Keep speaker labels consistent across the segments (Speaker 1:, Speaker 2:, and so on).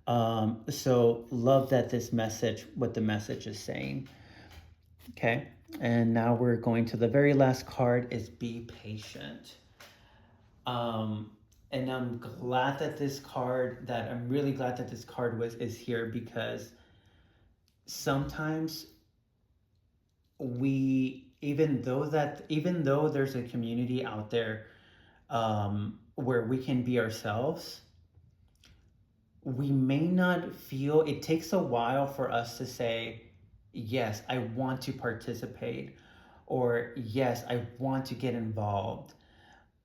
Speaker 1: So love that what the message is saying. Okay. And now we're going to the very last card is be patient. Um, and I'm really glad that this card is here because sometimes even though there's a community out there where we can be ourselves, we may not feel it takes a while for us to say, yes, I want to participate, or yes, I want to get involved.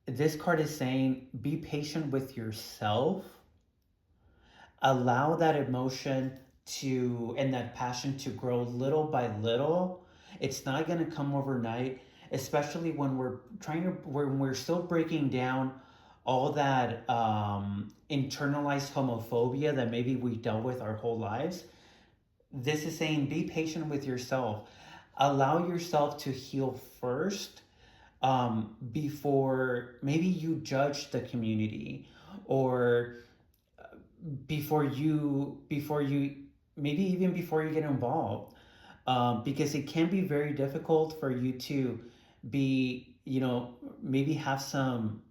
Speaker 1: This card is saying be patient with yourself, allow that emotion to and that passion to grow little by little. It's not going to come overnight, especially when we're still breaking down all that internalized homophobia that maybe we dealt with our whole lives. This is saying be patient with yourself, allow yourself to heal first, before maybe you judge the community, or before you maybe even before you get involved, because it can be very difficult for you to be, maybe have some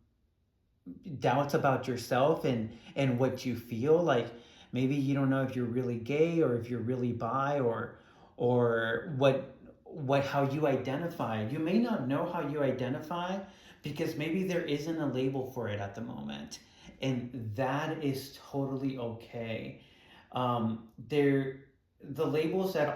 Speaker 1: doubts about yourself and what you feel like. Maybe you don't know if you're really gay or if you're really bi, or what how you identify. You may not know how you identify because maybe there isn't a label for it at the moment, and that is totally okay. There The labels that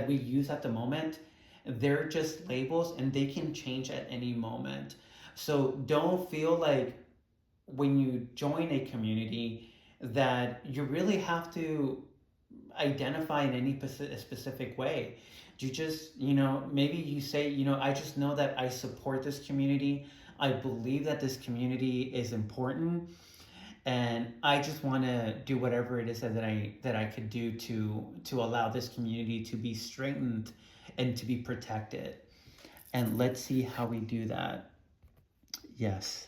Speaker 1: we use at the moment, they're just labels and they can change at any moment. So don't feel like when you join a community that you really have to identify in any specific way. You just, maybe you say, I just know that I support this community. I believe that this community is important, and I just want to do whatever it is that I could do to allow this community to be strengthened and to be protected. And let's see how we do that. Yes.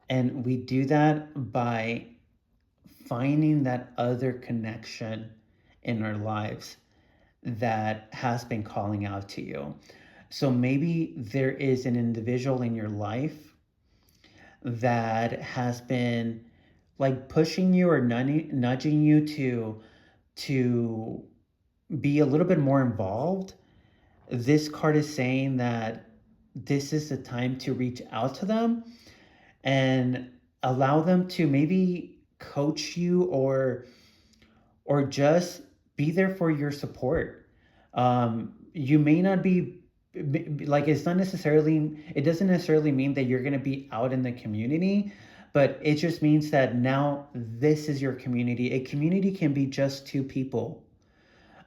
Speaker 1: And we do that by finding that other connection in our lives that has been calling out to you. So maybe there is an individual in your life that has been like pushing you or nudging you to be a little bit more involved. This card is saying that this is the time to reach out to them and allow them to maybe coach you, or just be there for your support. You may not be like it doesn't necessarily mean that you're going to be out in the community, but it just means that now this is your community. A community can be just two people,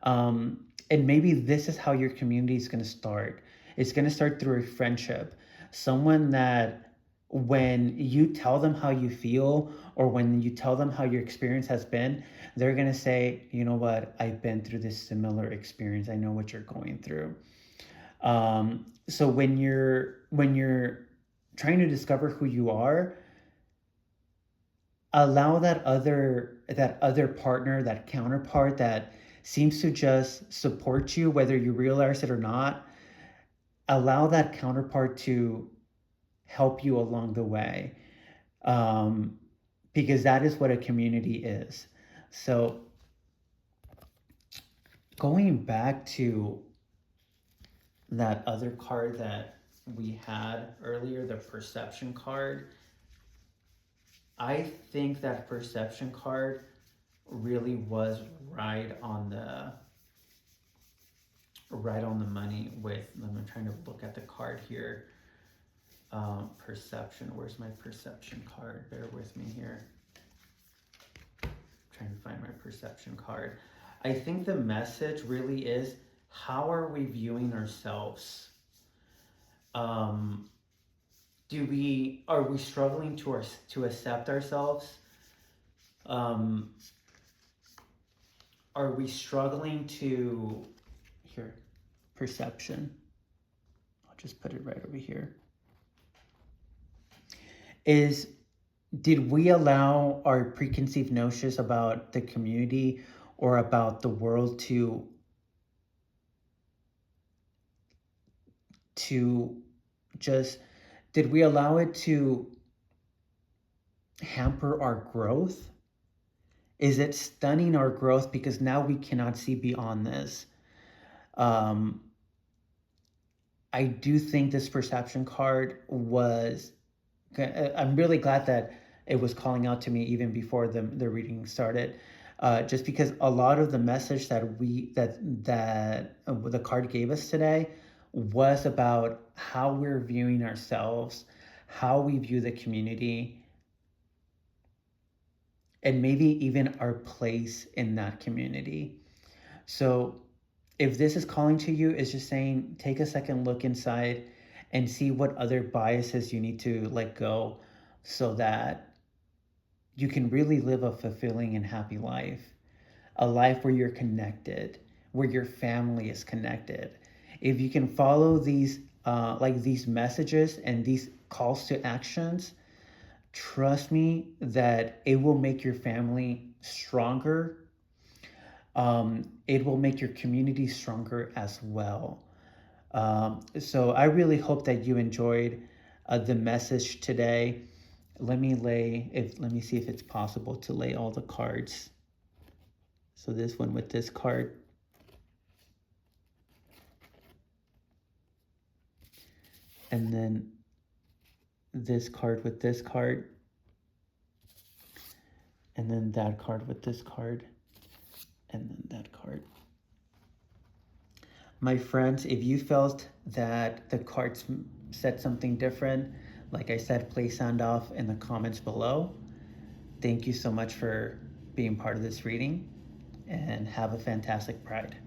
Speaker 1: and maybe this is how your community is going to start. It's going to start through a friendship, someone that when you tell them how you feel, or when you tell them how your experience has been, they're going to say, you know what, I've been through this similar experience, I know what you're going through. So when you're trying to discover who you are, allow that other partner, that counterpart that seems to just support you whether you realize it or not, allow that counterpart to help you along the way, um, because that is what a community is. So going back to that other card that we had earlier, the perception card, I think that perception card really was right on the money with. I'm trying to look at the card here. Perception. Where's my perception card? Bear with me here. Trying to find my perception card. I think the message really is, how are we viewing ourselves? Um, are we struggling to accept ourselves? Um, are we struggling to here perception? I'll just put it right over here. Is did we allow our preconceived notions about the community or about the world to just did we allow it to hamper our growth? Is it stunning our growth because now we cannot see beyond this? Um, I do think this perception card was. I'm really glad that it was calling out to me even before the reading started, just because a lot of the message that the card gave us today was about how we're viewing ourselves, how we view the community, and maybe even our place in that community. So if this is calling to you, it's just saying take a second look inside and see what other biases you need to let go so that you can really live a fulfilling and happy life. A life where you're connected, where your family is connected. If you can follow these like these messages and these calls to actions, trust me that it will make your family stronger. It will make your community stronger as well. So I really hope that you enjoyed the message today. Let me see if it's possible to lay all the cards. So this one with this card, and then this card with this card, and then that card with this card, and then that card. My friends, if you felt that the cards said something different, like I said, please sound off in the comments below. Thank you so much for being part of this reading, and have a fantastic Pride.